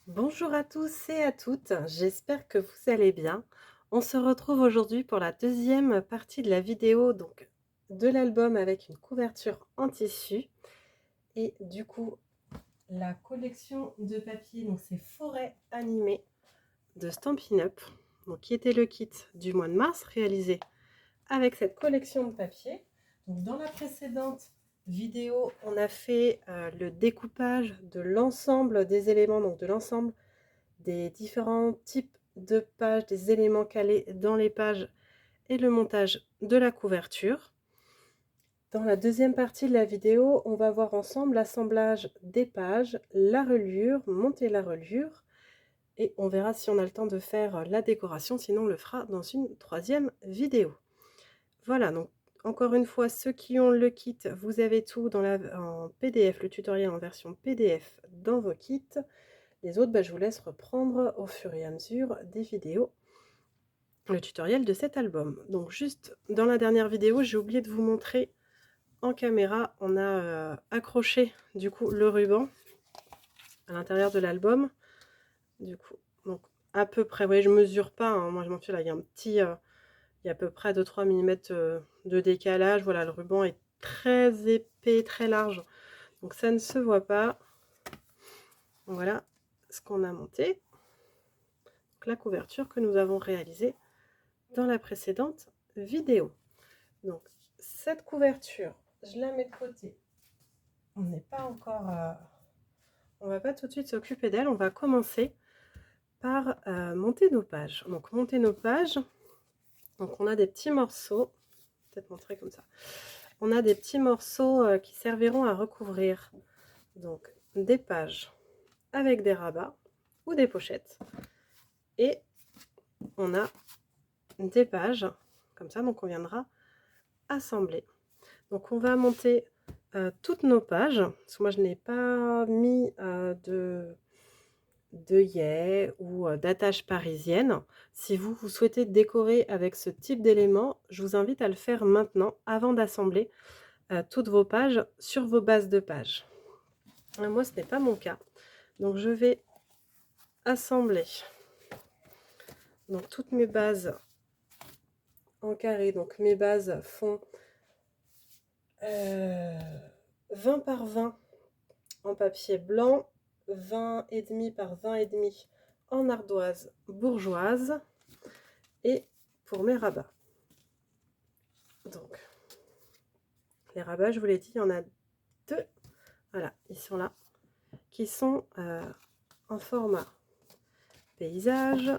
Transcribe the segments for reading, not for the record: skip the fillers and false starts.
Bonjour à tous et à toutes, j'espère que vous allez bien. On se retrouve aujourd'hui pour la deuxième partie de la vidéo donc de l'album avec une couverture en tissu et du coup la collection de papier, donc c'est Forêt animée de Stampin' Up, donc qui était le kit du mois de mars réalisé avec cette collection de papier. Donc dans la précédente vidéo, on a fait le découpage de l'ensemble des éléments, donc de l'ensemble des différents types de pages, des éléments calés dans les pages et le montage de la couverture. Dans la deuxième partie de la vidéo, on va voir ensemble l'assemblage des pages, la reliure, monter la reliure, et on verra si on a le temps de faire la décoration, sinon on le fera dans une troisième vidéo. Voilà, donc encore une fois, ceux qui ont le kit, vous avez tout en PDF, le tutoriel en version PDF dans vos kits. Les autres, je vous laisse reprendre au fur et à mesure des vidéos le tutoriel de cet album. Donc juste dans la dernière vidéo, j'ai oublié de vous montrer en caméra, on a accroché du coup le ruban à l'intérieur de l'album. Du coup, donc à peu près, ouais, je mesure pas, hein, moi je m'en fie là, il y a un petit, il y a à peu près 2-3 mm de décalage. Voilà, le ruban est très épais, très large, donc ça ne se voit pas. Voilà ce qu'on a monté. Donc, la couverture que nous avons réalisée dans la précédente vidéo. Donc cette couverture, je la mets de côté. On n'est pas encore... on va pas tout de suite s'occuper d'elle. On va commencer par monter nos pages. Donc monter nos pages. Donc on a des petits morceaux. Peut-être montrer comme ça. On a des petits morceaux qui serviront à recouvrir donc des pages avec des rabats ou des pochettes. Et on a des pages comme ça. Donc on viendra assembler. Donc on va monter toutes nos pages. Parce que moi je n'ai pas mis d'œillets ou d'attache parisienne. Si vous souhaitez décorer avec ce type d'éléments, je vous invite à le faire maintenant avant d'assembler toutes vos pages sur vos bases de pages. Moi ce n'est pas mon cas. Donc je vais assembler donc toutes mes bases en carré. Donc mes bases font 20 par 20 en papier blanc, 20,5 par 20,5 en ardoise bourgeoise, et pour mes rabats. Donc les rabats, je vous l'ai dit, il y en a deux, voilà, ils sont là, qui sont en format paysage,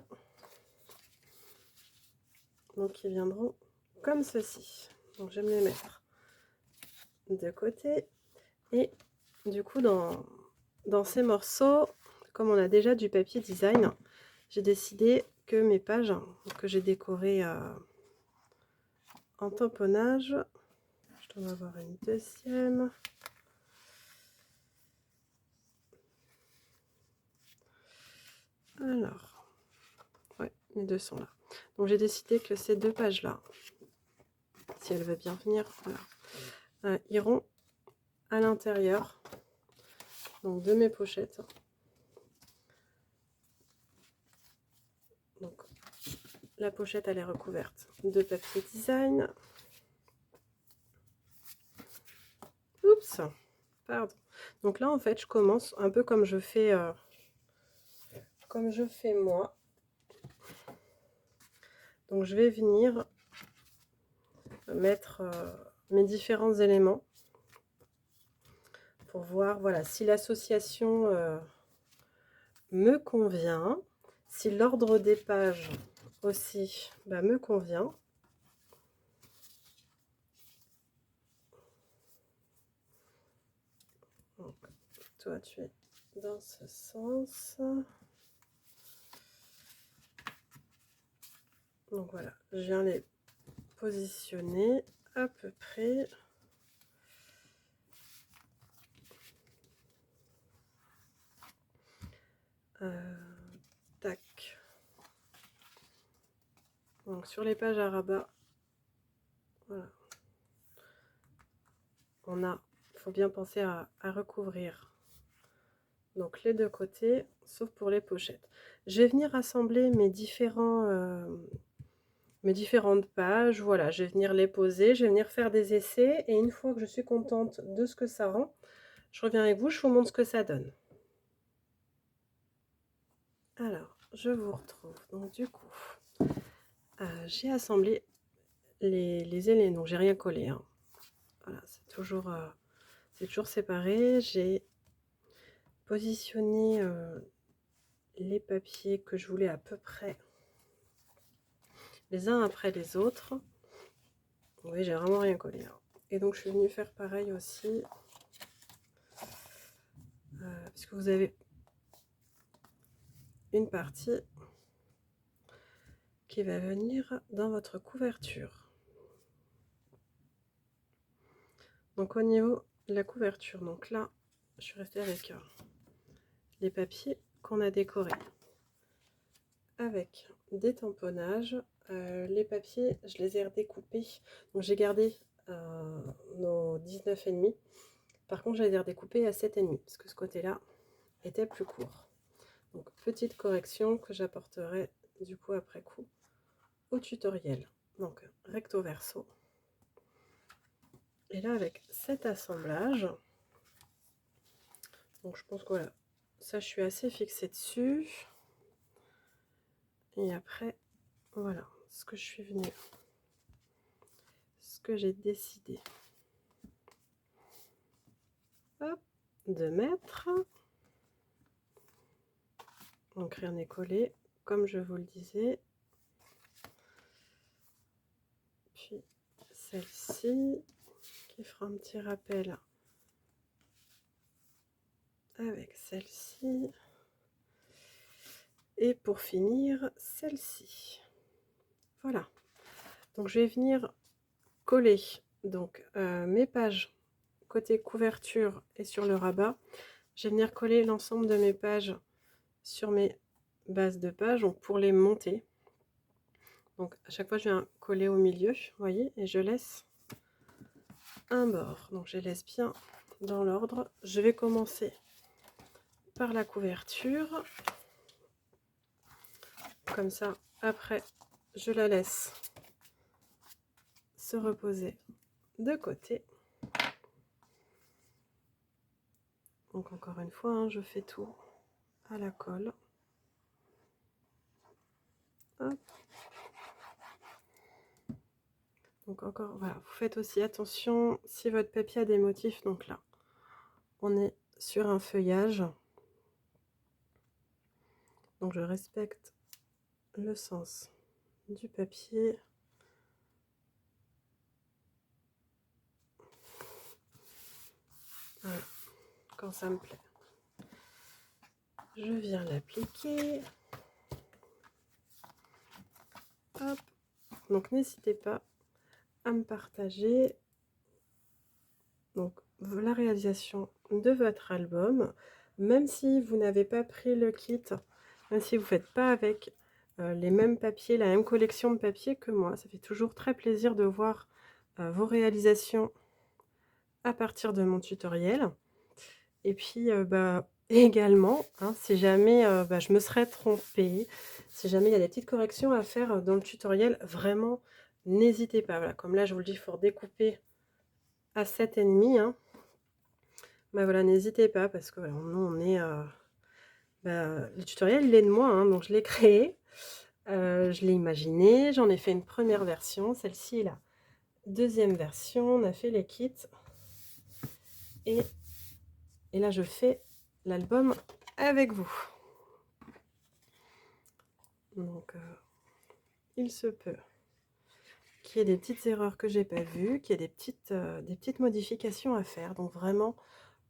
donc ils viendront comme ceci. Donc je vais me les mettre de côté, et du coup dans ces morceaux, comme on a déjà du papier design, j'ai décidé que mes pages que j'ai décorées en tamponnage, je dois en avoir une deuxième. Alors, ouais, les deux sont là. Donc j'ai décidé que ces deux pages là, si elle veut bien venir, voilà, iront à l'intérieur donc de mes pochettes. Donc la pochette elle est recouverte de papier design. Oups, pardon. Donc là en fait je commence un peu comme je fais moi. Donc je vais venir mettre mes différents éléments pour voir, voilà, si l'association me convient, si l'ordre des pages aussi me convient. Donc, toi tu es dans ce sens. Donc voilà, je viens les positionner à peu près. Tac. Donc sur les pages à rabat, voilà. Il faut bien penser à recouvrir donc les deux côtés, sauf pour les pochettes. Je vais venir assembler mes différentes pages. Voilà, je vais venir les poser, je vais venir faire des essais, et une fois que je suis contente de ce que ça rend, je reviens avec vous, je vous montre ce que ça donne. Alors, je vous retrouve. Donc du coup, j'ai assemblé les éléments, donc j'ai rien collé, hein. Voilà, c'est toujours séparé. J'ai positionné les papiers que je voulais à peu près les uns après les autres. Oui, j'ai vraiment rien collé, hein. Et donc je suis venue faire pareil aussi, puisque vous avez une partie qui va venir dans votre couverture. Donc au niveau de la couverture, donc là, je suis restée avec les papiers qu'on a décorés avec des tamponnages. Les papiers, je les ai redécoupés. Donc j'ai gardé nos 19,5. Par contre, je les ai redécoupés à 7,5 parce que ce côté-là était plus court. Donc petite correction que j'apporterai du coup après coup au tutoriel. Donc recto verso. Et là avec cet assemblage, donc je pense que voilà, ça je suis assez fixée dessus. Et après, voilà ce que je suis venue, ce que j'ai décidé de mettre. Donc rien n'est collé, comme je vous le disais. Puis celle-ci qui fera un petit rappel avec celle-ci. Et pour finir, celle-ci. Voilà. Donc je vais venir coller donc mes pages côté couverture et sur le rabat. Je vais venir coller l'ensemble de mes pages sur mes bases de pages, donc pour les monter. Donc à chaque fois je viens coller au milieu, vous voyez, et je laisse un bord. Donc je laisse bien dans l'ordre. Je vais commencer par la couverture. Comme ça, après, je la laisse se reposer de côté. Donc encore une fois, hein, je fais tout à la colle. Hop. Donc encore, voilà, vous faites aussi attention si votre papier a des motifs. Donc là, on est sur un feuillage. Donc je respecte le sens du papier. Voilà, quand ça me plaît. Je viens l'appliquer. Hop. Donc n'hésitez pas à me partager donc la réalisation de votre album, même si vous n'avez pas pris le kit, même si vous ne faites pas avec les mêmes papiers, la même collection de papiers que moi. Ça fait toujours très plaisir de voir vos réalisations à partir de mon tutoriel. Et puis également, hein, si jamais je me serais trompée, si jamais il y a des petites corrections à faire dans le tutoriel, vraiment n'hésitez pas. Voilà, comme là je vous le dis, il faut redécouper à 7,5, hein. Voilà, n'hésitez pas parce que voilà, nous on est le tutoriel il est de moi, hein, donc je l'ai créé, je l'ai imaginé, j'en ai fait une première version, celle-ci est la deuxième version. On a fait les kits et là je fais l'album avec vous. Donc il se peut qu'il y ait des petites erreurs que j'ai pas vues, qu'il y ait des petites modifications à faire. Donc vraiment,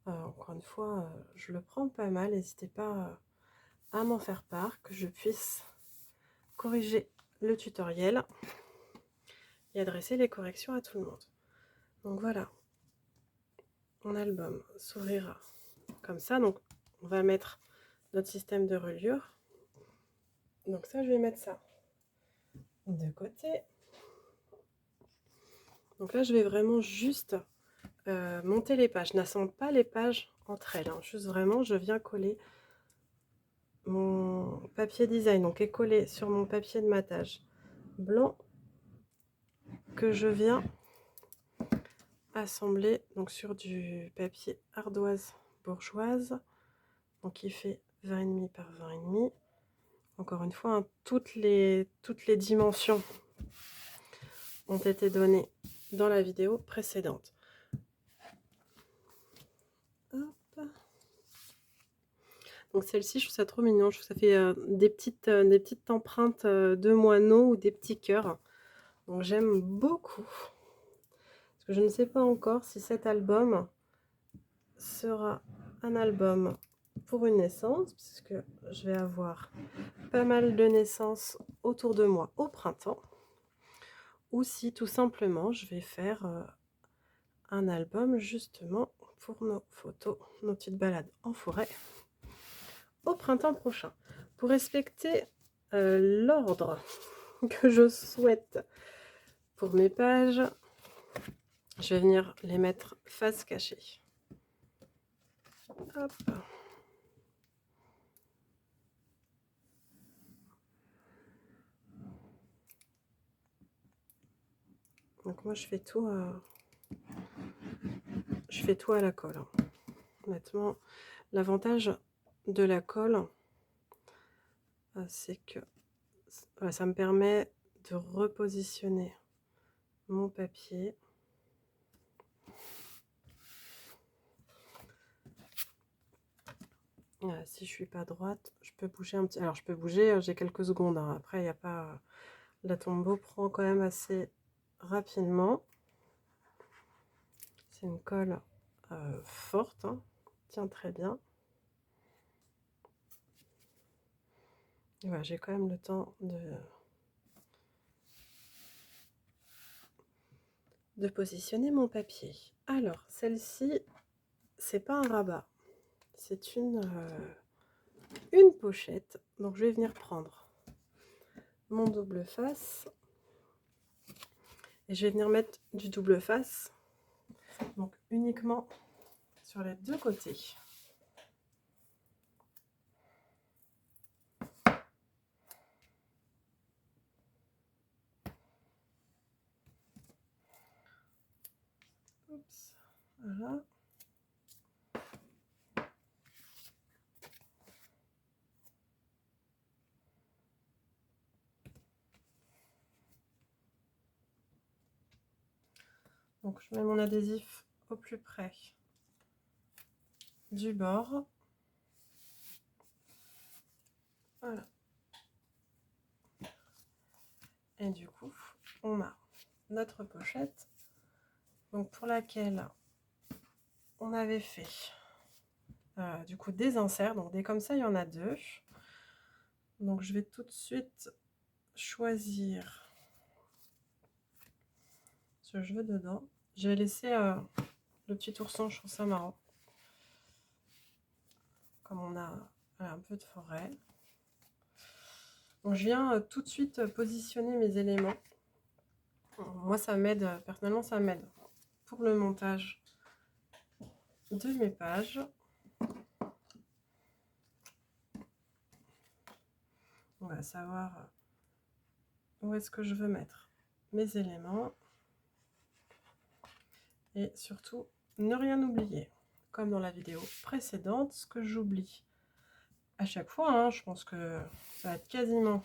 encore une fois, je le prends pas mal. N'hésitez pas à m'en faire part, que je puisse corriger le tutoriel et adresser les corrections à tout le monde. Donc voilà, mon album s'ouvrira comme ça. Donc on va mettre notre système de reliure. Donc ça, je vais mettre ça de côté. Donc là, je vais vraiment juste monter les pages. Je n'assemble pas les pages entre elles, hein. Juste vraiment, je viens coller mon papier design, donc est collé sur mon papier de matage blanc que je viens assembler donc sur du papier ardoise bourgeoise, donc il fait 20,5 par 20,5. Encore une fois, hein, toutes les dimensions ont été données dans la vidéo précédente. Hop. Donc celle-ci, je trouve ça trop mignon. Je trouve que ça fait des petites empreintes de moineaux ou des petits cœurs. Donc j'aime beaucoup. Parce que je ne sais pas encore si cet album sera un album pour une naissance, puisque je vais avoir pas mal de naissances autour de moi au printemps, ou si tout simplement je vais faire un album justement pour nos photos, nos petites balades en forêt au printemps prochain. Pour respecter l'ordre que je souhaite pour mes pages, je vais venir les mettre face cachée. Hop. Donc moi je fais tout à la colle, hein. Honnêtement, l'avantage de la colle, c'est que ça me permet de repositionner mon papier. Si je suis pas droite, je peux bouger un petit. Alors je peux bouger, j'ai quelques secondes, hein. Après il n'y a pas. La tombeau prend quand même assez rapidement. C'est une colle forte, hein. Tient très bien. Voilà, j'ai quand même le temps de positionner mon papier. Alors celle-ci, c'est pas un rabat, c'est une pochette. Donc je vais venir prendre mon double face et je vais venir mettre du double face, donc uniquement sur les deux côtés. Oups, voilà. Donc je mets mon adhésif au plus près du bord. Voilà. Et du coup, on a notre pochette, donc pour laquelle on avait fait du coup des inserts. Donc des comme ça, il y en a deux. Donc je vais tout de suite choisir ce que je veux dedans. Je vais laisser le petit ourson, je trouve ça marrant. Comme on a un peu de forêt. Donc je viens tout de suite positionner mes éléments. Moi ça m'aide, personnellement ça m'aide pour le montage de mes pages. On va savoir où est-ce que je veux mettre mes éléments. Et surtout, ne rien oublier. Comme dans la vidéo précédente, ce que j'oublie à chaque fois, hein, je pense que ça va être quasiment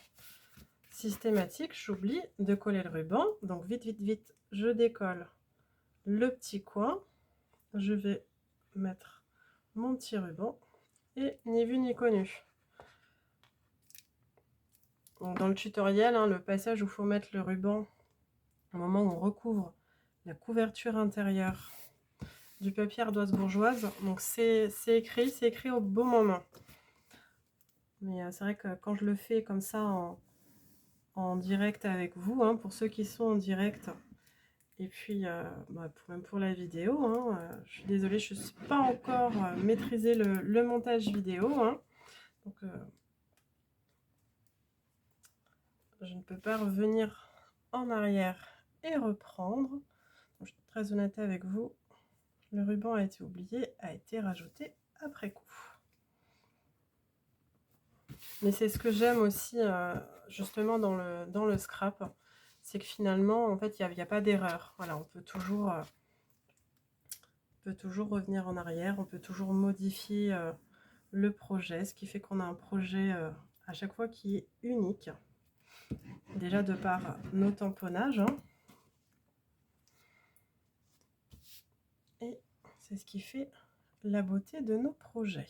systématique, j'oublie de coller le ruban. Donc vite, vite, vite, je décolle le petit coin. Je vais mettre mon petit ruban et ni vu ni connu. Donc, dans le tutoriel, hein, le passage où il faut mettre le ruban au moment où on recouvre la couverture intérieure du papier ardoise bourgeoise, donc c'est écrit au bon moment. Mais c'est vrai que quand je le fais comme ça en direct avec vous, hein, pour ceux qui sont en direct, et puis même pour la vidéo, hein, je suis désolée, je ne suis pas encore maîtrisé le montage vidéo, hein, donc je ne peux pas revenir en arrière et reprendre. Donc, je suis très honnête avec vous, Le ruban a été oublié, a été rajouté après coup. Mais c'est ce que j'aime aussi justement dans le scrap, c'est que finalement, en fait, il n'y a pas d'erreur. Voilà, on peut toujours revenir en arrière, on peut toujours modifier le projet, ce qui fait qu'on a un projet à chaque fois qui est unique. Déjà de par nos tamponnages. Hein. Et c'est ce qui fait la beauté de nos projets.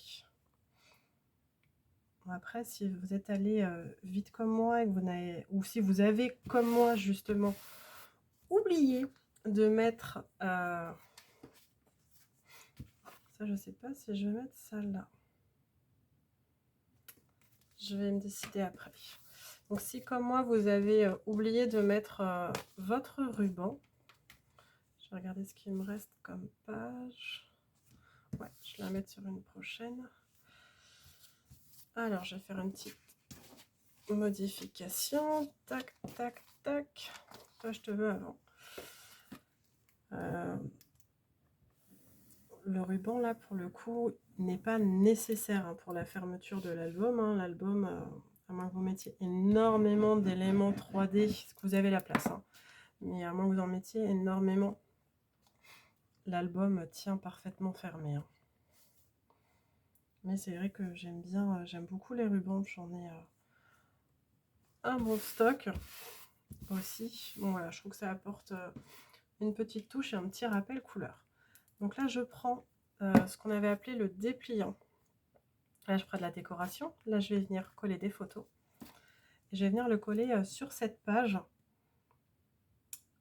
Après, si vous êtes allé vite comme moi, et que vous n'avez, ou si vous avez, comme moi justement, oublié de mettre... ça, je sais pas si je vais mettre ça là. Je vais me décider après. Donc si comme moi, vous avez oublié de mettre votre ruban, je vais regarder ce qu'il me reste comme page. Ouais, je vais la mettre sur une prochaine. Alors, je vais faire une petite modification. Tac, tac, tac. Toi, je te veux avant. Le ruban, là, pour le coup, n'est pas nécessaire hein, pour la fermeture de l'album. Hein. L'album, à moins que vous mettiez énormément d'éléments 3D, parce que vous avez la place. Hein. Mais à moins que vous en mettiez énormément, l'album tient parfaitement fermé. Hein. Mais c'est vrai que j'aime beaucoup les rubans. J'en ai un bon stock aussi. Bon voilà, je trouve que ça apporte une petite touche et un petit rappel couleur. Donc là, je prends ce qu'on avait appelé le dépliant. Là, je ferai de la décoration. Là, je vais venir coller des photos. Et je vais venir le coller sur cette page.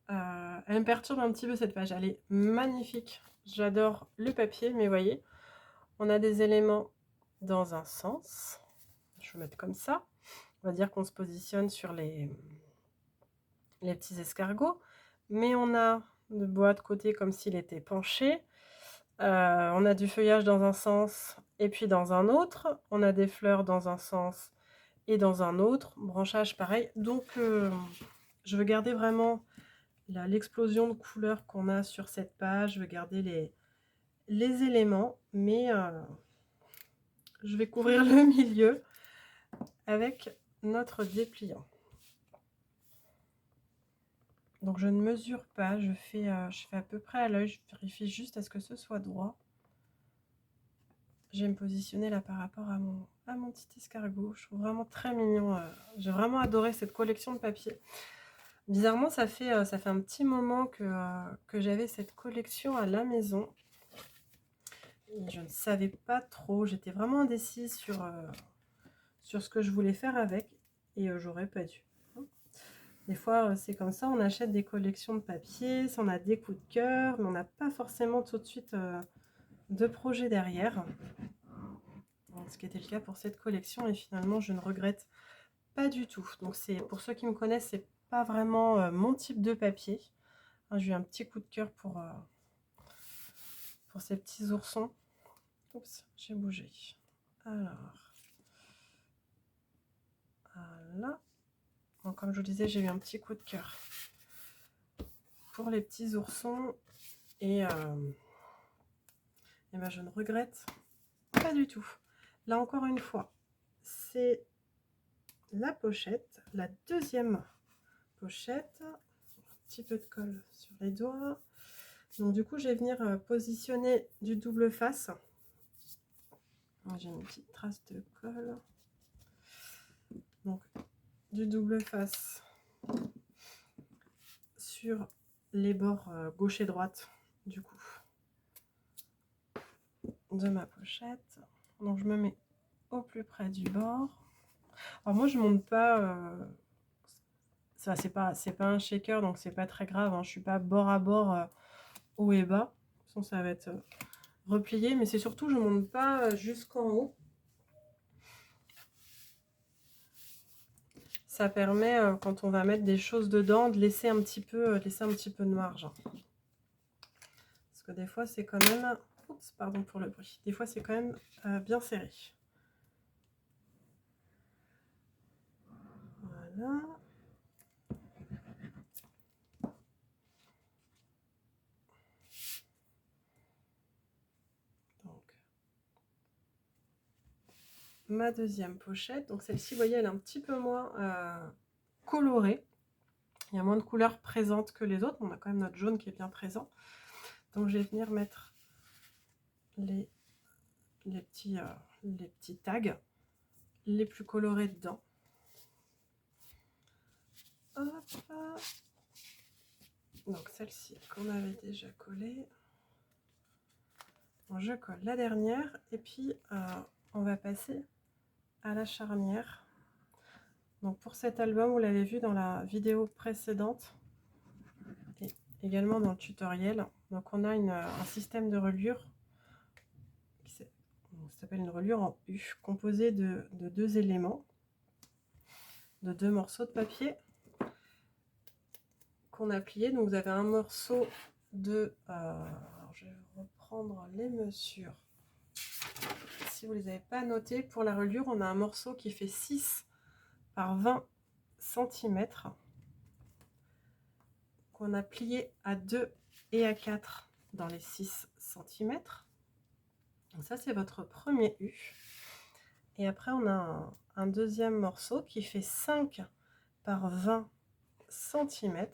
Elle me perturbe un petit peu cette page. Elle est magnifique. J'adore le papier, mais vous voyez, on a des éléments dans un sens. Je vais mettre comme ça. On va dire qu'on se positionne sur les petits escargots. Mais on a le bois de côté comme s'il était penché. On a du feuillage dans un sens et puis dans un autre. On a des fleurs dans un sens et dans un autre. Branchage pareil. Donc, je veux garder vraiment l'explosion de couleurs qu'on a sur cette page. Je veux garder les éléments, mais je vais couvrir le milieu avec notre dépliant. Donc, je ne mesure pas. Je fais à peu près à l'œil. Je vérifie juste à ce que ce soit droit. Je vais me positionner là par rapport à mon petit escargot. Je trouve vraiment très mignon. J'ai vraiment adoré cette collection de papier. Bizarrement, ça fait un petit moment que j'avais cette collection à la maison. Et je ne savais pas trop. J'étais vraiment indécise sur ce que je voulais faire avec. Et j'aurais pas dû. Des fois, c'est comme ça. On achète des collections de papier. On a des coups de cœur. Mais on n'a pas forcément tout de suite de projet derrière. Ce qui était le cas pour cette collection. Et finalement, je ne regrette pas du tout. Donc c'est pour ceux qui me connaissent, c'est pas vraiment mon type de papier. J'ai eu un petit coup de cœur pour ces petits oursons. Oups, j'ai bougé. Alors, voilà. Donc, comme je vous disais, j'ai eu un petit coup de cœur pour les petits oursons. Et ben, je ne regrette pas du tout. Là, encore une fois, c'est la pochette, la deuxième pochette. Un petit peu de colle sur les doigts. Donc du coup, je vais venir positionner du double face. J'ai une petite trace de colle. Donc du double face sur les bords gauche et droite du coup de ma pochette. Donc je me mets au plus près du bord. Alors moi je monte pas. Ça c'est pas un shaker, donc c'est pas très grave. Hein. Je suis pas bord à bord haut et bas. De toute façon, ça va être replié, mais c'est surtout je monte pas jusqu'en haut. Ça permet, quand on va mettre des choses dedans, de laisser un petit peu de marge. Parce que des fois, c'est quand même... Oups, pardon pour le bruit. Des fois, c'est quand même bien serré. Voilà. ma deuxième pochette. Donc celle-ci, vous voyez, elle est un petit peu moins colorée. Il y a moins de couleurs présentes que les autres. On a quand même notre jaune qui est bien présent. Donc je vais venir mettre les petits tags les plus colorés dedans. Hop. Donc celle-ci qu'on avait déjà collée. Bon, je colle la dernière et puis on va passer à la charnière. Donc pour cet album, vous l'avez vu dans la vidéo précédente et également dans le tutoriel. Donc on a un système de reliure qui s'appelle une reliure en U, composée de deux éléments, de deux morceaux de papier qu'on a plié. Donc vous avez un morceau de... alors je vais reprendre les mesures. Si vous ne les avez pas notées, pour la reliure, on a un morceau qui fait 6 par 20 cm qu'on a plié à 2 et à 4 dans les 6 cm. Donc ça, c'est votre premier U. Et après, on a un deuxième morceau qui fait 5 par 20 cm,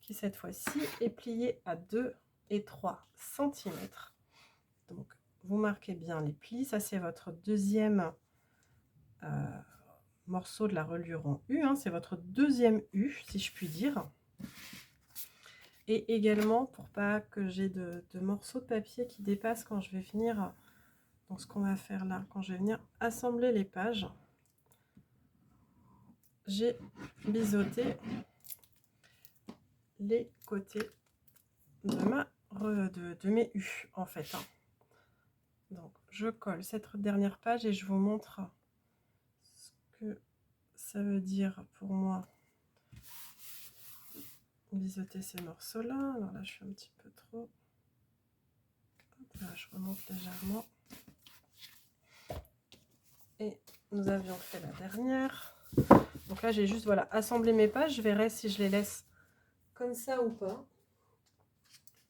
qui cette fois-ci est plié à 2 et 3 cm. Donc, vous marquez bien les plis. Ça, c'est votre deuxième morceau de la reliure en U. Hein. C'est votre deuxième U, si je puis dire. Et également, pour pas que j'ai de morceaux de papier qui dépassent quand je vais venir... Donc ce qu'on va faire là, quand je vais venir assembler les pages, j'ai biseauté les côtés de mes U en fait. Hein. Donc je colle cette dernière page et je vous montre ce que ça veut dire pour moi biseauter ces morceaux là. Alors là je suis un petit peu trop. Là, je remonte légèrement. Et nous avions fait la dernière. Donc là j'ai juste voilà assemblé mes pages. Je verrai si je les laisse comme ça ou pas.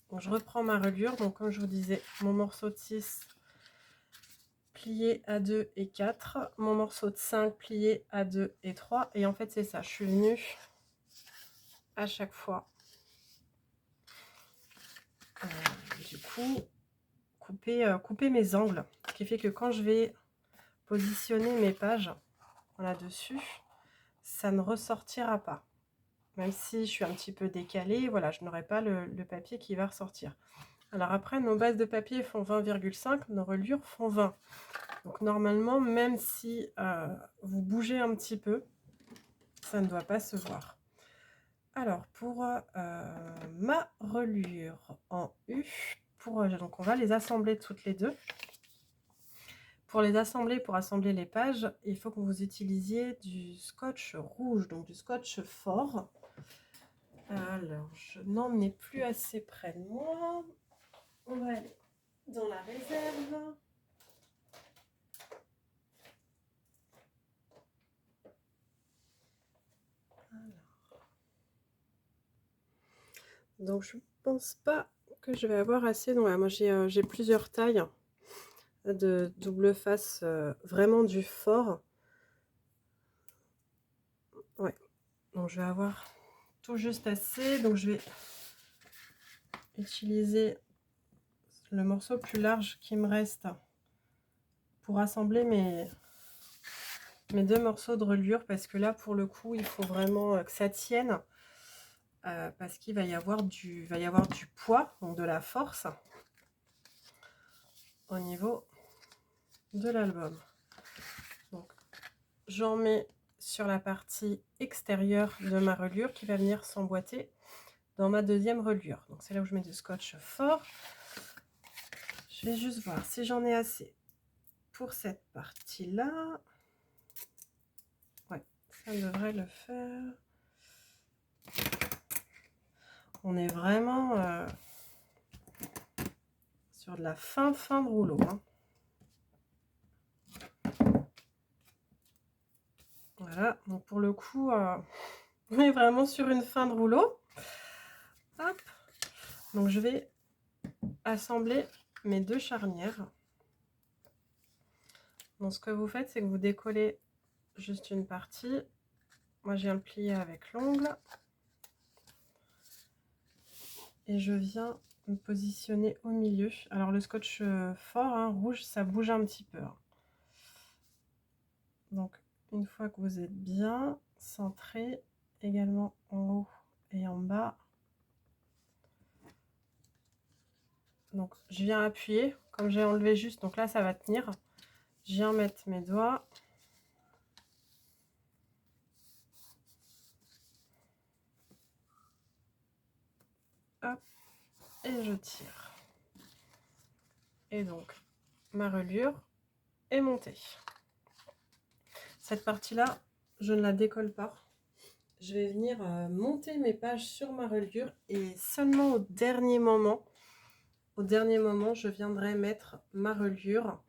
Donc je reprends ma reliure. Donc comme je vous disais, mon morceau de 6 plié à 2 et 4, mon morceau de 5 plié à 2 et 3. Et en fait c'est ça, je suis venue à chaque fois du coup couper mes angles, ce qui fait que quand je vais positionner mes pages là-dessus, ça ne ressortira pas. Même si je suis un petit peu décalée, voilà, je n'aurai pas le papier qui va ressortir. Alors après, nos bases de papier font 20,5, nos reliures font 20. Donc normalement, même si vous bougez un petit peu, ça ne doit pas se voir. Alors pour ma reliure en U, donc on va les assembler toutes les deux. Pour les assembler, pour assembler les pages, il faut que vous utilisiez du scotch rouge, donc du scotch fort. Alors, je n'en ai plus assez près de moi. On va aller dans la réserve. Alors. Donc, je pense pas que je vais avoir assez. Donc, moi, j'ai plusieurs tailles de double face, vraiment du fort. Ouais, donc je vais avoir tout juste assez. Donc, je vais utiliser le morceau plus large qui me reste pour assembler mes deux morceaux de reliure, parce que là pour le coup il faut vraiment que ça tienne, parce qu'il va y avoir du poids, donc de la force au niveau de l'album. Donc j'en mets sur la partie extérieure de ma reliure qui va venir s'emboîter dans ma deuxième reliure. Donc c'est là où je mets du scotch fort. Je vais juste voir si j'en ai assez pour cette partie là. Ouais, ça devrait le faire. On est vraiment sur de la fin de rouleau. Hein. Voilà, donc pour le coup, on est vraiment sur une fin de rouleau. Hop. Donc je vais assembler mes deux charnières. Donc ce que vous faites, c'est que vous décollez juste une partie. Moi, je viens le plier avec l'ongle. Et je viens me positionner au milieu. Alors le scotch fort, hein, rouge, ça bouge un petit peu. Hein. Donc une fois que vous êtes bien centré, également en haut et en bas. Donc je viens appuyer, comme j'ai enlevé juste, donc là ça va tenir. Je viens mettre mes doigts. Hop, et je tire. Et donc ma reliure est montée. Cette partie-là, je ne la décolle pas. Je vais venir monter mes pages sur ma reliure et seulement au dernier moment, je viendrai mettre ma reliure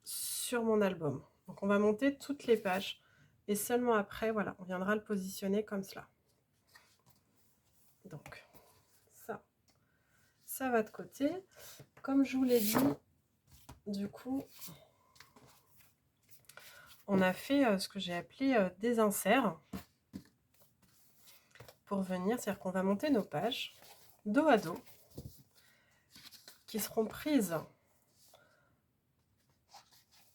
sur mon album. Donc on va monter toutes les pages et seulement après, voilà, on viendra le positionner comme cela. Donc ça va de côté. Comme je vous l'ai dit, du coup, on a fait ce que j'ai appelé des inserts pour venir, c'est-à-dire qu'on va monter nos pages dos à dos qui seront prises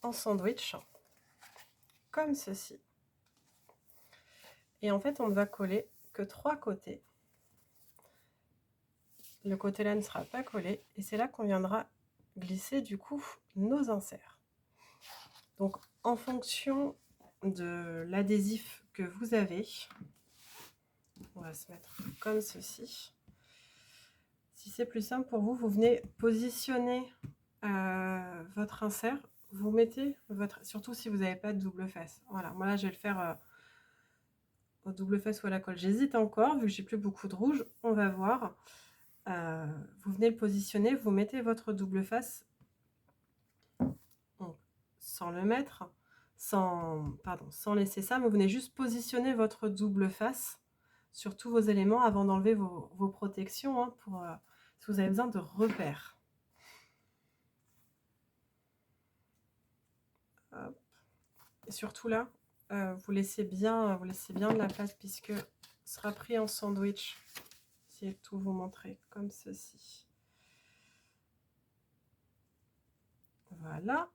en sandwich comme ceci. Et en fait, on ne va coller que 3 côtés. Le côté là ne sera pas collé et c'est là qu'on viendra glisser du coup nos inserts. Donc en fonction de l'adhésif que vous avez, on va se mettre comme ceci. Si c'est plus simple pour vous, vous venez positionner votre insert. Vous mettez votre, surtout si vous n'avez pas de double face. Voilà, moi là je vais le faire au double face ou à la colle. J'hésite encore, vu que j'ai plus beaucoup de rouge. On va voir. Vous venez le positionner, vous mettez votre double face sans le mettre, sans laisser ça, mais vous venez juste positionner votre double face sur tous vos éléments avant d'enlever vos protections hein, pour si vous avez besoin de repères. Hop. Et surtout là, vous laissez bien de la place puisque ce sera pris en sandwich. Essayez de tout vous montrer comme ceci. Voilà.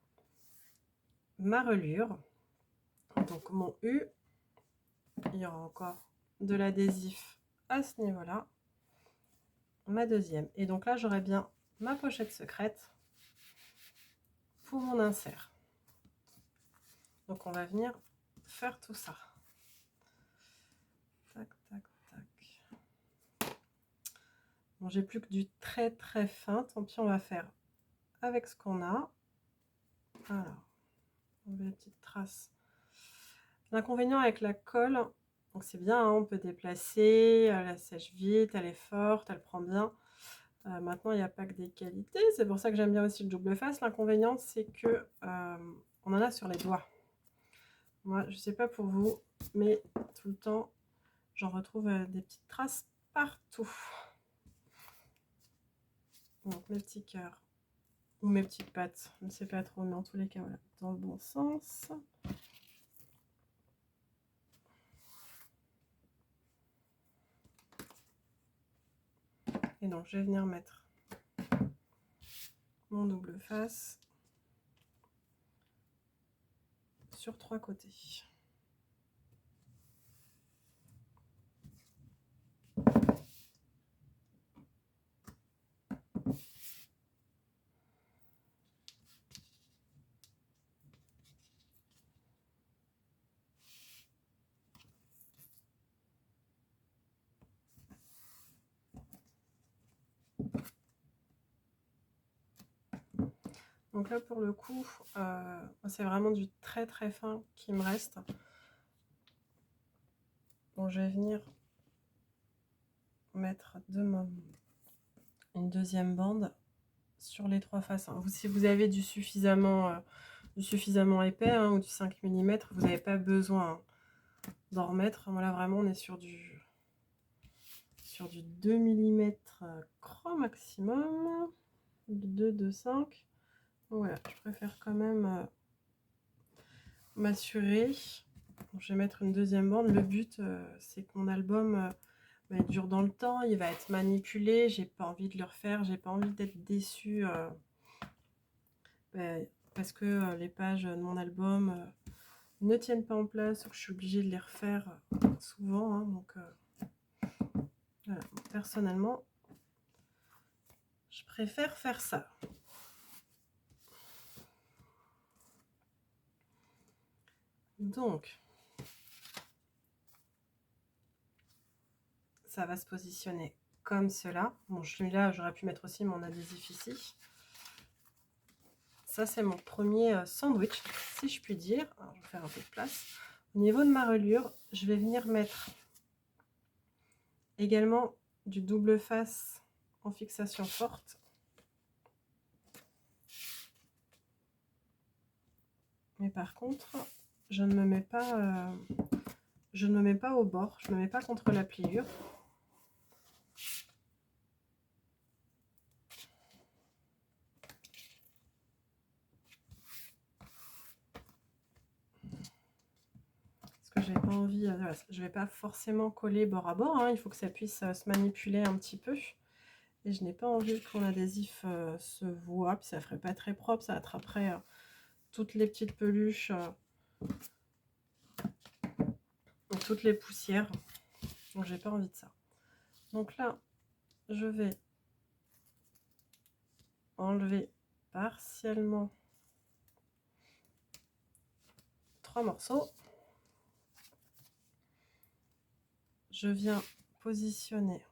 Ma reliure. Donc mon U. Il y aura encore de l'adhésif à ce niveau-là. Ma deuxième. Et donc là, j'aurai bien ma pochette secrète pour mon insert. Donc on va venir faire tout ça. Tac, tac, tac. Bon, j'ai plus que du très très fin. Tant pis, on va faire avec ce qu'on a. Alors, on met les petites traces. L'inconvénient avec la colle, donc c'est bien, hein, on peut déplacer, elle la sèche vite, elle est forte, elle prend bien. Maintenant, il n'y a pas que des qualités, c'est pour ça que j'aime bien aussi le double face. L'inconvénient, c'est que on en a sur les doigts. Moi, je sais pas pour vous, mais tout le temps, j'en retrouve des petites traces partout. Donc, mes petits cœurs ou mes petites pattes, je ne sais pas trop, mais en tous les cas, voilà, dans le bon sens. Et donc, je vais venir mettre mon double face sur 3 côtés. Donc là, pour le coup, c'est vraiment du très très fin qui me reste. Bon, je vais venir mettre une deuxième bande sur les 3 faces. Si vous avez du suffisamment épais hein, ou du 5 mm, vous n'avez pas besoin d'en remettre. Voilà, vraiment, on est sur du 2 mm grand maximum, 2, 2, 5. Voilà, je préfère quand même m'assurer. Je vais mettre une deuxième bande. Le but, c'est que mon album va être dur dans le temps, il va être manipulé. J'ai pas envie de le refaire, j'ai pas envie d'être déçue parce que les pages de mon album ne tiennent pas en place ou que je suis obligée de les refaire souvent. Hein, donc, voilà. Personnellement, je préfère faire ça. Donc, ça va se positionner comme cela. Bon, celui-là, j'aurais pu mettre aussi mon adhésif ici. Ça, c'est mon premier sandwich, si je puis dire. Alors, je vais faire un peu de place. Au niveau de ma reliure, je vais venir mettre également du double face en fixation forte. Mais par contre, je ne me mets pas, au bord, je ne me mets pas contre la pliure. Parce que j'ai pas envie, voilà, je vais pas forcément coller bord à bord, hein, il faut que ça puisse se manipuler un petit peu. Et je n'ai pas envie que mon adhésif se voit, puis ça ferait pas très propre, ça attraperait toutes les petites peluches, toutes les poussières. Donc j'ai pas envie de ça. Donc là, je vais enlever partiellement 3 morceaux. Je viens positionner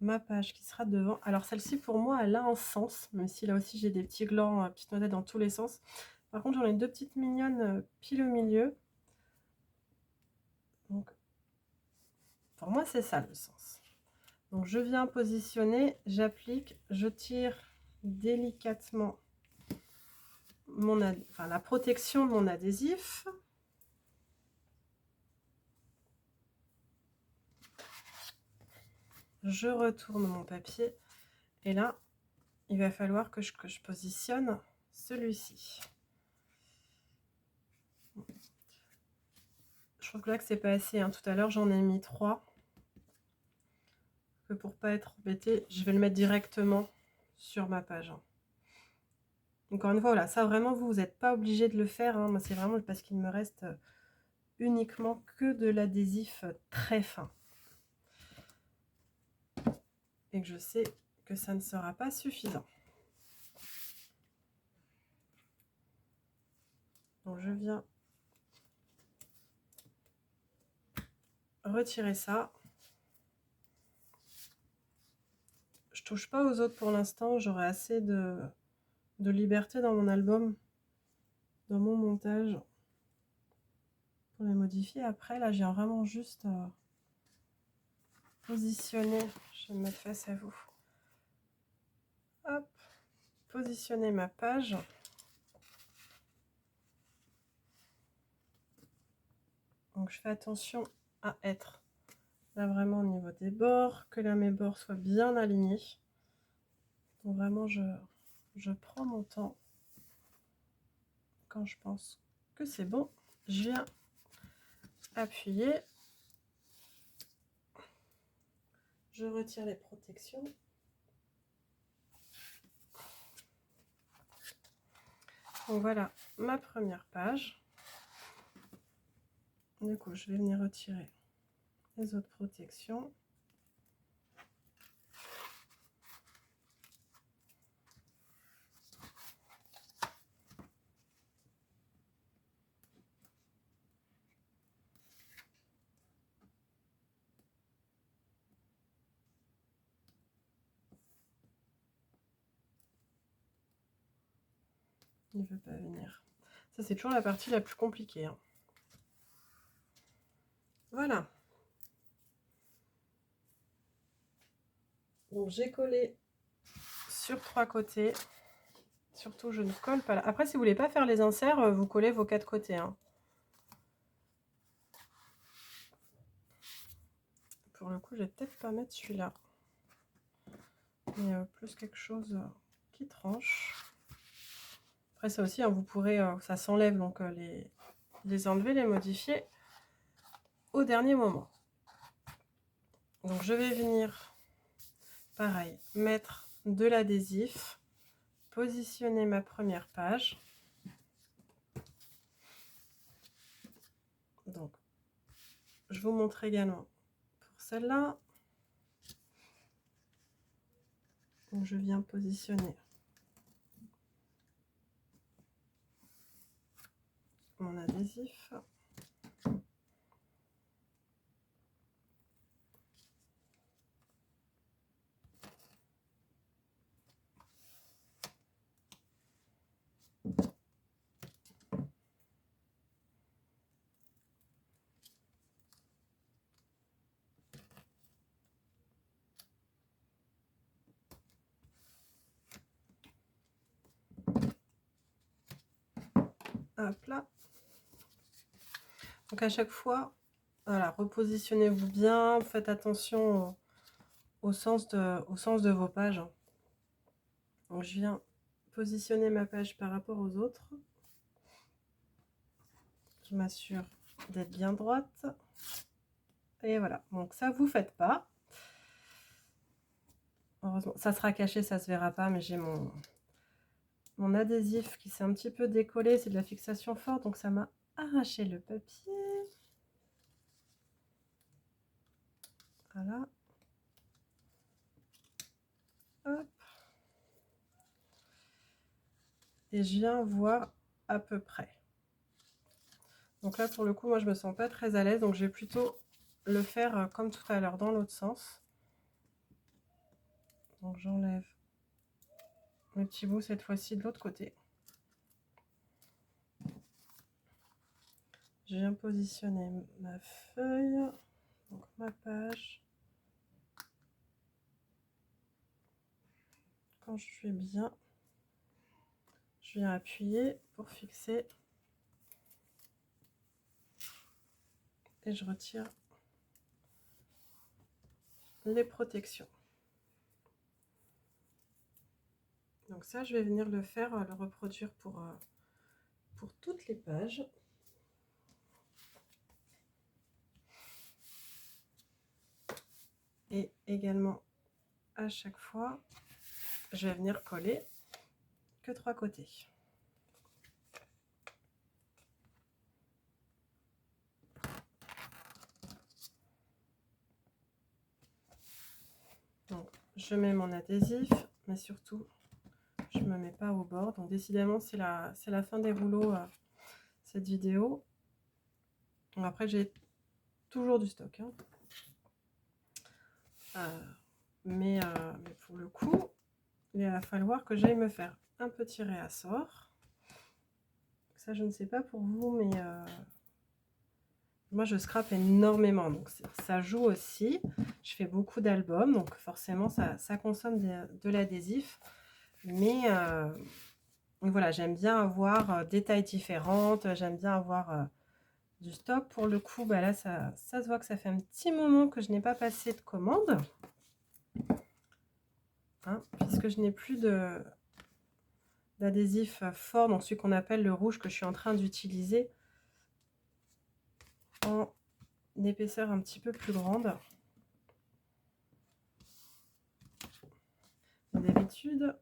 ma page qui sera devant. Alors celle-ci pour moi elle a un sens, même si là aussi j'ai des petits glands, petites noisettes dans tous les sens. Par contre j'en ai deux petites mignonnes pile au milieu. Donc pour moi c'est ça le sens. Donc je viens positionner, j'applique, je tire délicatement la protection de mon adhésif. Je retourne mon papier et là il va falloir que je positionne celui-ci. Je trouve que là que c'est pas assez, hein. Tout à l'heure j'en ai mis 3. Que pour pas être embêtée, je vais le mettre directement sur ma page. Encore une fois, voilà, ça vraiment vous n'êtes pas obligé de le faire. Hein. Moi c'est vraiment parce qu'il me reste uniquement que de l'adhésif très fin. Et que je sais que ça ne sera pas suffisant. Donc je viens retirer ça. Je touche pas aux autres pour l'instant, j'aurai assez de liberté dans mon album, dans mon montage, pour les modifier. Après là, j'ai vraiment juste positionner, je vais me mettre face à vous. Hop, positionner ma page. Donc je fais attention à être là vraiment au niveau des bords, que là mes bords soient bien alignés. Donc vraiment je prends mon temps. Quand je pense que c'est bon, je viens appuyer. Je retire les protections. Donc voilà ma première page. Du coup, je vais venir retirer les autres protections. Il ne veut pas venir. Ça, c'est toujours la partie la plus compliquée. Hein. Voilà. Donc, j'ai collé sur 3 côtés. Surtout, je ne colle pas là. Après, si vous voulez pas faire les inserts, vous collez vos 4 côtés. Hein. Pour le coup, je vais peut-être pas mettre celui-là. Mais plus quelque chose qui tranche. Après ça aussi, hein, vous pourrez, ça s'enlève, donc les enlever, les modifier au dernier moment. Donc je vais venir, pareil, mettre de l'adhésif, positionner ma première page. Donc je vous montre également pour celle-là. Donc je viens positionner mon adhésif. Hop là. Donc à chaque fois, voilà, repositionnez-vous bien, faites attention au sens de vos pages. Donc je viens positionner ma page par rapport aux autres. Je m'assure d'être bien droite. Et voilà, donc ça vous faites pas. Heureusement, ça sera caché, ça se verra pas, mais j'ai mon adhésif qui s'est un petit peu décollé, c'est de la fixation forte, donc ça m'a arraché le papier. Voilà. Hop. Et je viens voir à peu près. Donc là, pour le coup, moi, je me sens pas très à l'aise, donc je vais plutôt le faire comme tout à l'heure, dans l'autre sens. Donc j'enlève le petit bout cette fois-ci de l'autre côté. Je viens positionner ma feuille, donc ma page. Quand je suis bien, je viens appuyer pour fixer et je retire les protections. Donc ça, je vais venir le faire, le reproduire pour toutes les pages. Et également, à chaque fois, je vais venir coller que 3 côtés. Donc, je mets mon adhésif, mais surtout, je ne me mets pas au bord. Donc, décidément, c'est la fin des rouleaux, cette vidéo. Donc, après, j'ai toujours du stock. Hein. Mais pour le coup, il va falloir que j'aille me faire un petit réassort. Ça, je ne sais pas pour vous, mais moi, je scrape énormément. Donc, ça joue aussi. Je fais beaucoup d'albums, donc forcément, ça consomme de l'adhésif. Mais voilà, j'aime bien avoir des tailles différentes. J'aime bien avoir du stock. Pour le coup, bah là, ça se voit que ça fait un petit moment que je n'ai pas passé de commande. Hein, puisque je n'ai plus d'adhésif fort, donc celui qu'on appelle le rouge que je suis en train d'utiliser en épaisseur un petit peu plus grande. D'habitude,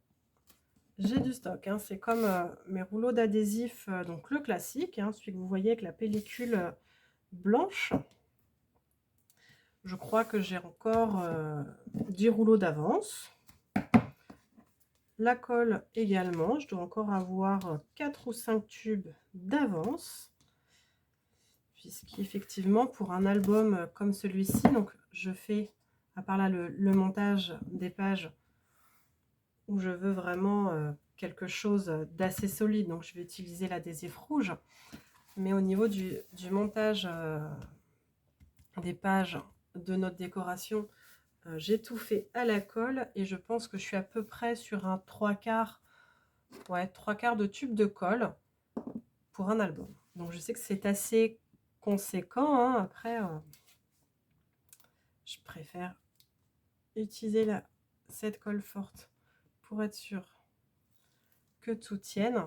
j'ai du stock. Hein. C'est comme mes rouleaux d'adhésif, donc le classique, hein, celui que vous voyez avec la pellicule blanche. Je crois que j'ai encore 10 rouleaux d'avance. La colle également, je dois encore avoir 4 ou 5 tubes d'avance. Puisqu'effectivement, pour un album comme celui-ci, donc je fais, à part là, le montage des pages où je veux vraiment quelque chose d'assez solide, donc je vais utiliser l'adhésif rouge. Mais au niveau du montage des pages de notre décoration, j'ai tout fait à la colle et je pense que je suis à peu près sur un 3/4, ouais, 3/4 de tube de colle pour un album. Donc je sais que c'est assez conséquent. Hein. Après, je préfère utiliser cette colle forte pour être sûr que tout tienne.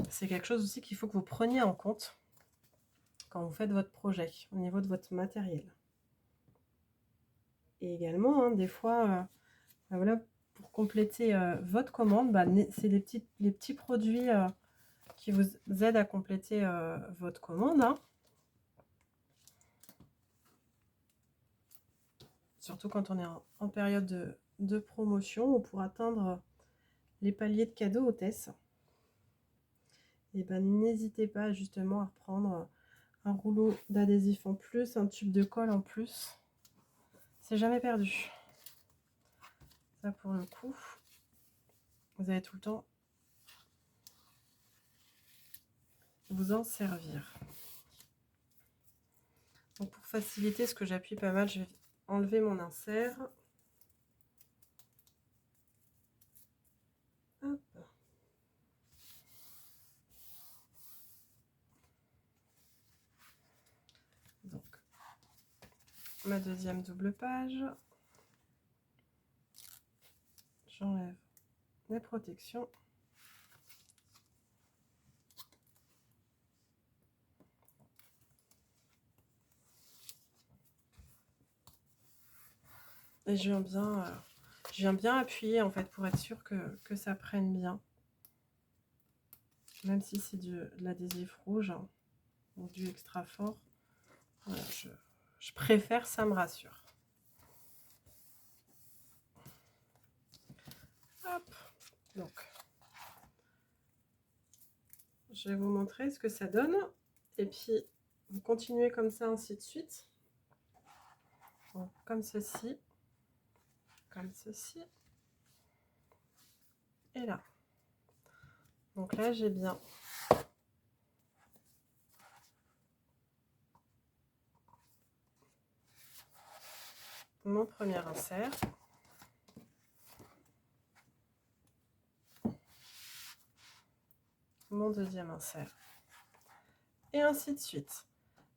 C'est quelque chose aussi qu'il faut que vous preniez en compte quand vous faites votre projet, au niveau de votre matériel. Et également, hein, des fois, voilà, pour compléter votre commande, c'est les petits produits qui vous aident à compléter votre commande. Hein. Surtout quand on est en période de promotion ou pour atteindre les paliers de cadeaux hôtesse. Et n'hésitez pas justement à reprendre un rouleau d'adhésif en plus, un tube de colle en plus. C'est jamais perdu. Ça pour le coup, vous avez tout le temps vous en servir. Donc pour faciliter, ce que j'appuie pas mal, je vais enlever mon insert. Hop. Donc ma deuxième double page. J'enlève les protections. Et je viens bien appuyer en fait pour être sûr que ça prenne bien. Même si c'est de l'adhésif rouge, hein, donc du extra fort. Voilà, je préfère, ça me rassure. Hop, donc je vais vous montrer ce que ça donne. Et puis, vous continuez comme ça, ainsi de suite. Donc, comme ceci. Comme ceci. Et là. Donc là, j'ai bien mon premier insert. Mon deuxième insert. Et ainsi de suite.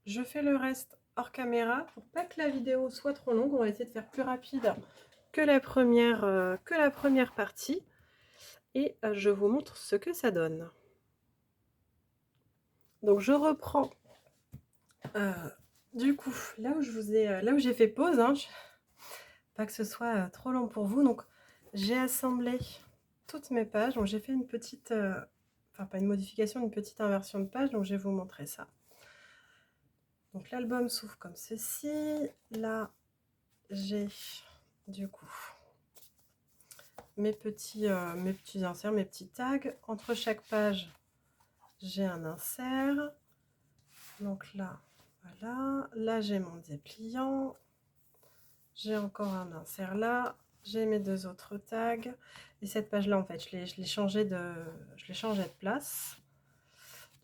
Je fais le reste hors caméra pour pas que la vidéo soit trop longue. On va essayer de faire plus rapide que la première partie. Et je vous montre ce que ça donne. Donc je reprends du coup là où j'ai fait pause, hein, pas que ce soit trop long pour vous. Donc j'ai assemblé toutes mes pages. Donc j'ai fait une petite, enfin pas une modification, une petite inversion de page. Donc je vais vous montrer ça. Donc l'album s'ouvre comme ceci. Là j'ai du coup mes petits inserts, mes petits tags. Entre chaque page, j'ai un insert. Donc là, voilà. Là, j'ai mon dépliant. J'ai encore un insert là. J'ai mes deux autres tags. Et cette page-là, en fait, je l'ai changé de place.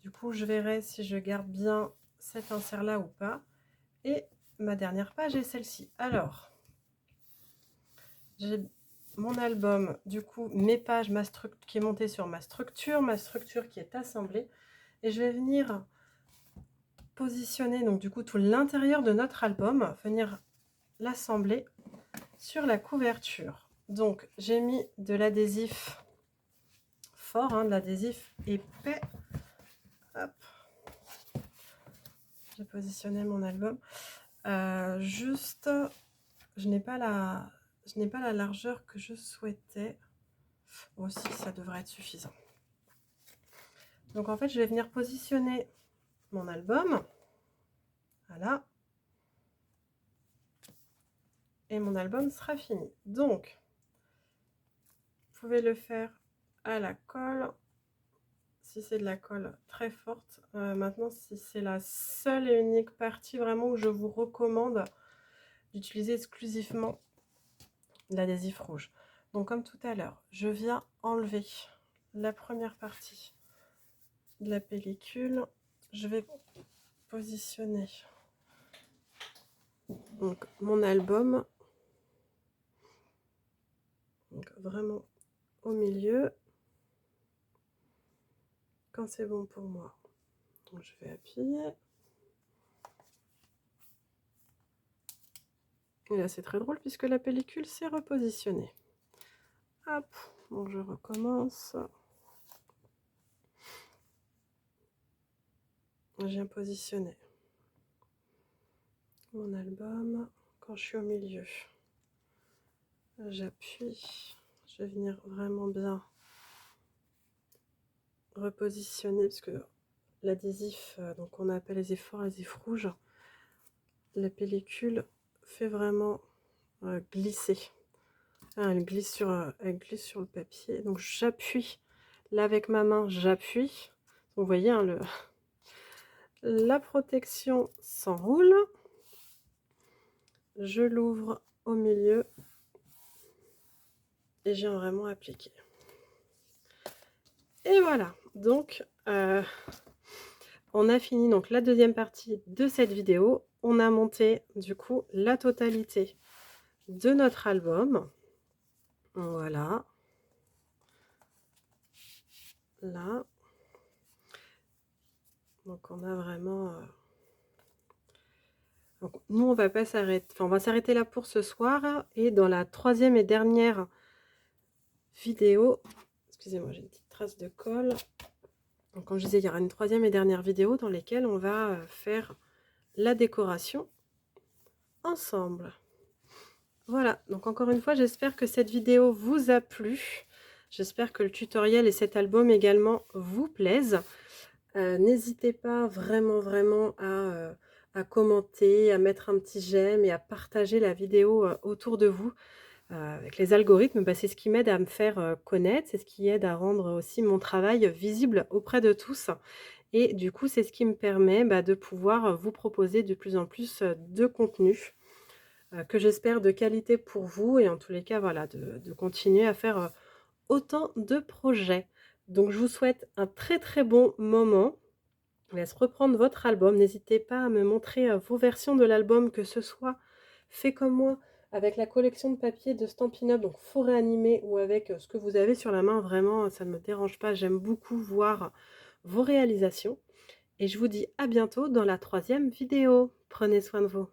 Du coup, je verrai si je garde bien cet insert-là ou pas. Et ma dernière page est celle-ci. Alors, j'ai mon album, du coup, mes pages, qui est montée sur ma structure qui est assemblée. Et je vais venir positionner, donc du coup, tout l'intérieur de notre album, venir l'assembler sur la couverture. Donc, j'ai mis de l'adhésif fort, hein, de l'adhésif épais. Hop. J'ai positionné mon album. Juste, je n'ai pas la largeur que je souhaitais. Aussi, ça devrait être suffisant. Donc, en fait, je vais venir positionner mon album. Voilà. Et mon album sera fini. Donc, vous pouvez le faire à la colle. Si c'est de la colle très forte. Maintenant, si c'est la seule et unique partie vraiment où je vous recommande d'utiliser exclusivement l'adhésif rouge. Donc comme tout à l'heure, je viens enlever la première partie de la pellicule. Je vais positionner donc mon album, donc vraiment au milieu. Quand c'est bon pour moi, donc je vais appuyer. Et là, c'est très drôle puisque la pellicule s'est repositionnée. Hop, donc je recommence. je viens positionner mon album. Quand je suis au milieu, j'appuie. Je vais venir vraiment bien repositionner parce que l'adhésif, donc on appelle adhésif rouge, la pellicule fait vraiment glisser. Elle glisse sur le papier. Donc j'appuie. Là avec ma main, j'appuie. Vous voyez, hein, la protection s'enroule. Je l'ouvre au milieu et j'ai vraiment appliqué. Et voilà. Donc on a fini donc la deuxième partie de cette vidéo. On a monté du coup la totalité de notre album. Voilà. Là. Donc on a vraiment... Donc, nous, on va pas s'arrêter, enfin, on va s'arrêter là pour ce soir. Et dans la troisième et dernière vidéo, excusez-moi, j'ai une petite trace de colle. Donc, comme je disais, il y aura une troisième et dernière vidéo dans lesquelles on va faire la décoration ensemble. Voilà, donc encore une fois, j'espère que cette vidéo vous a plu. J'espère que le tutoriel et cet album également vous plaisent. N'hésitez pas vraiment à commenter, à mettre un petit j'aime et à partager la vidéo autour de vous. Avec les algorithmes, bah, c'est ce qui m'aide à me faire connaître, c'est ce qui aide à rendre aussi mon travail visible auprès de tous. Et du coup, c'est ce qui me permet de pouvoir vous proposer de plus en plus de contenu que j'espère de qualité pour vous et en tous les cas, voilà, de continuer à faire autant de projets. Donc je vous souhaite un très bon moment. Je vous laisse reprendre votre album. N'hésitez pas à me montrer vos versions de l'album, que ce soit fait comme moi avec la collection de papier de Stampin' Up, donc forêt animée, ou avec ce que vous avez sur la main. Vraiment, ça ne me dérange pas. J'aime beaucoup voir vos réalisations. Et je vous dis à bientôt dans la troisième vidéo. Prenez soin de vous.